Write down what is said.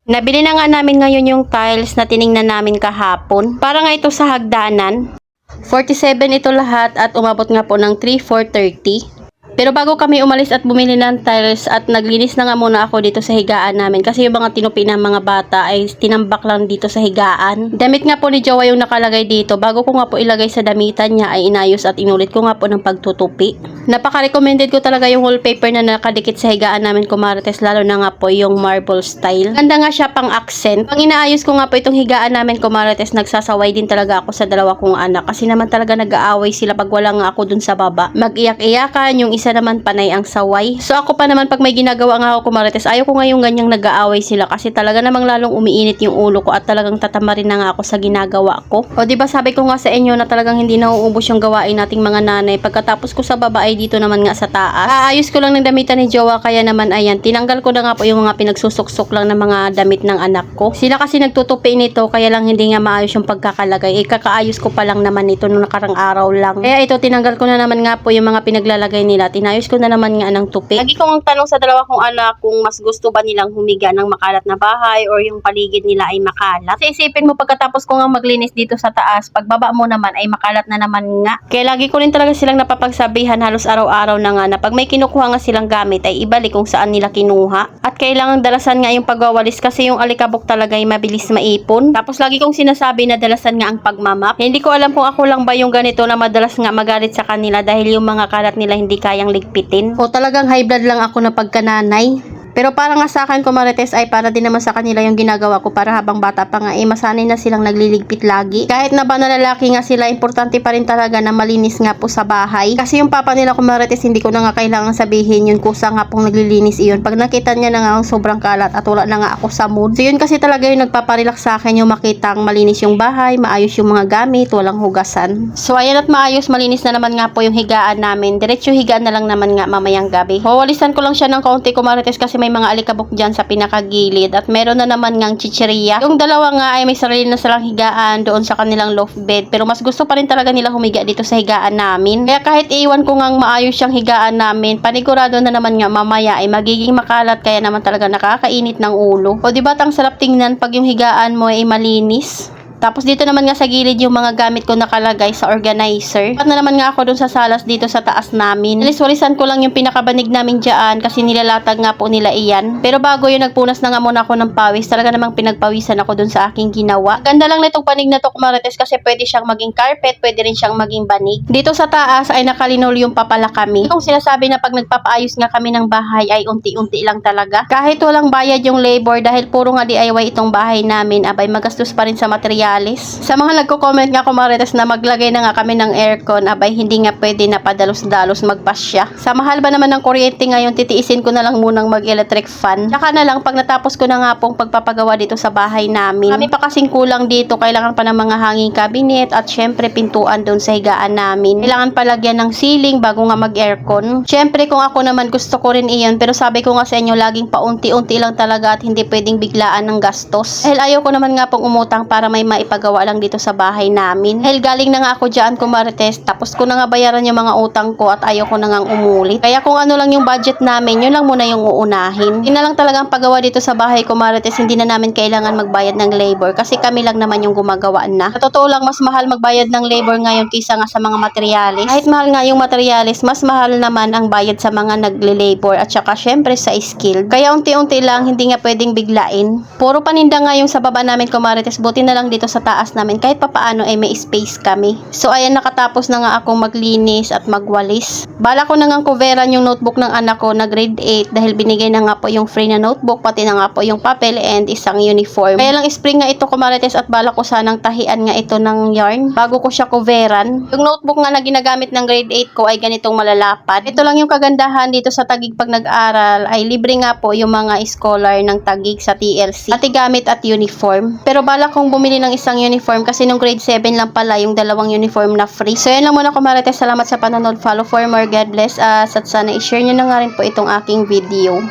Nabili na nga namin ngayon yung tiles na tiningnan namin kahapon. Para nga ito sa hagdanan. 47 ito lahat at umabot nga po ng 3,430. Pero bago kami umalis at bumili ng tiles at naglinis na nga muna ako dito sa higaan namin kasi yung mga tinupi ng mga bata ay tinambak lang dito sa higaan. Damit nga po ni Jowa yung nakalagay dito. Bago ko nga po ilagay sa damitan niya ay inayos at inulit ko nga po ng pagtutupi. Napaka-recommended ko talaga yung wallpaper na nakadikit sa higaan namin, kumarites, lalo na nga po yung marble style. Ganda nga siya pang accent. Pag inaayos ko nga po itong higaan namin, kumarites, nagsasaway din talaga ako sa dalawa kong anak kasi naman talaga nag-aaway sila pag wala nga ako dun sa baba. Mag-iyak-iyakan, yung isa naman panay ang saway. So ako pa naman pag may ginagawa nga ako, kumarites, ayaw ko nga yung ganyang nag-aaway sila kasi talaga namang lalong umiinit yung ulo ko at talagang tatamarin na nga ako sa ginagawa ko. O diba sabi ko nga sa inyo na talagang hindi nauubos yung gawain nating mga nanay. Pagkatapos ko sa baba ay dito naman nga sa taas. Aayos ko lang ng damitan ni Jowa kaya naman ayan, tinanggal ko na nga po yung mga pinagsusuk-suk lang ng mga damit ng anak ko. Sila kasi nagtutupi nito kaya lang hindi nga maayos yung pagkakalagay. Kakaayos ko pa lang naman ito nung nakarang araw lang. Kaya ito, tinanggal ko na naman nga po yung mga pinaglalagay nila. Tinayos ko na naman nga ng tupi. Lagi kong tanong sa dalawa kong anak kung mas gusto ba nilang humiga ng makalat na bahay or yung paligid nila ay makalat. Kasi isipin mo, pagkatapos ko nga maglinis dito sa taas, pagbaba mo naman ay makalat na naman nga. Kaya lagi ko rin talaga silang napapagsabihan halos araw-araw na nga na pag may kinukuha nga silang gamit ay ibalik kung saan nila kinuha. At kailangan dalasan nga yung pagwawalis kasi yung alikabok talaga ay mabilis maipon. Tapos lagi kong sinasabi na dalasan nga ang pagmamap. Hindi ko alam kung ako lang ba yung ganito na madalas nga magalit sa kanila dahil yung mga kalat nila hindi kayang ligpitin. O talagang high blood lang ako na pagkananay. Pero para nga sa akin, kumarites, ay para din naman sa kanila yung ginagawa ko para habang bata pa nga masanay na silang nagliligpit lagi. Kahit na ba na lalaki nga sila, importante pa rin talaga na malinis nga po sa bahay. Kasi yung papa nila, kumarites, hindi ko na nga kailangan sabihin yun, kusa nga pong naglilinis iyon. Pag nakita niya na nga ang sobrang kalat at wala na nga ako sa mood. So yun kasi talaga yung nagpaparelax sa akin, yung makitang malinis yung bahay, maayos yung mga gamit, walang hugasan. So ayan, at maayos, malinis na naman nga po yung higaan namin. Diretso higaan na lang naman nga mamayang gabi. Wawalisan ko lang siya ng kaunti, kumarites, kasi may mga alikabok dyan sa pinakagilid at meron na naman ngang chicheria. Yung dalawa nga ay may sarili na silang higaan doon sa kanilang loft bed, pero mas gusto pa rin talaga nila humiga dito sa higaan namin. Kaya kahit iwan ko ngang maayos yung higaan namin, panigurado na naman nga mamaya ay magiging makalat, kaya naman talaga nakakainit ng ulo. O diba ang sarap tingnan pag yung higaan mo ay malinis. Tapos dito naman nga sa gilid yung mga gamit ko nakalagay sa organizer. At na naman nga ako dun sa salas dito sa taas namin. Nalis-walisan ko lang yung pinakabanig namin dyan kasi nilalatag nga po nila iyan. Pero bago yun, nagpunas na nga muna ako ng pawis. Talaga namang pinagpawisan ako dun sa aking ginawa. Ganda lang na itong panig na to, kumarites, kasi pwede siyang maging carpet, pwede rin siyang maging banig. Dito sa taas ay nakalinolium pa pala kami. Kung sinasabi na pag nagpapaayos nga kami ng bahay ay unti-unti lang talaga. Kahit walang bayad yung labor dahil puro nga DIY itong bahay namin, abay magastos pa rin sa material. Sa mga nagko-comment nga, kumarites, na maglagay na nga kami ng aircon, abay hindi nga pwede na padalos-dalos magpasya. Sa mahal ba naman ng kuryente ngayon, titiisin ko na lang munang mag-electric fan. Tsaka na lang pag natapos ko na nga pong pagpapagawa dito sa bahay namin. Kami pa kasing kulang dito, kailangan pa ng mga hanging cabinet at syempre pintuan doon sa higaan namin. Kailangan palagyan ng ceiling bago nga mag-aircon. Syempre kung ako naman gusto ko rin iyon, pero sabi ko nga sa inyo, laging paunti-unti lang talaga at hindi pwedeng biglaan ng gastos. Dahil ayaw ko naman nga pong umutang para may ipagawa lang dito sa bahay namin. Dahil galing na nga ako dyan, kumarites, tapos ko na nga bayaran yung mga utang ko at ayaw ko na nga umulit. Kaya kung ano lang yung budget namin, yun lang muna yung uunahin. Yun na lang talaga ang paggawa dito sa bahay, kumarites, hindi na namin kailangan magbayad ng labor kasi kami lang naman yung gumagawa na. Sa totoo lang, mas mahal magbayad ng labor ngayon kaysa nga sa mga materyales. Kahit mahal nga yung materyales, mas mahal naman ang bayad sa mga nagle-labor at saka syempre sa skill. Kaya unti-unti lang, hindi nga pwedeng biglain. Puro paninda nga yung sa baba namin, kumarites, buti na lang dito sa taas namin kahit papaano ay may space kami. So ayan, nakatapos na nga akong maglinis at magwalis. Bala ko na nga coveran yung notebook ng anak ko na grade 8 dahil binigay na nga po yung free na notebook, pati na nga po yung papel and isang uniform. Kaya lang spring nga ito, kumarites, at bala ko sanang tahian nga ito ng yarn bago ko siya coveran. Yung notebook nga na ginagamit ng grade 8 ko ay ganitong malalapad. Ito lang yung kagandahan dito sa Taguig pag nag-aral, ay libre nga po yung mga scholar ng Taguig sa TLC, pati gamit at uniform. Pero bala kong bumili ng isang uniform kasi nung grade 7 lang pala yung dalawang uniform na free. So yan lang muna, kumarites, salamat sa panonood, follow for more, God bless us, at sana i-share nyo na nga rin po itong aking video.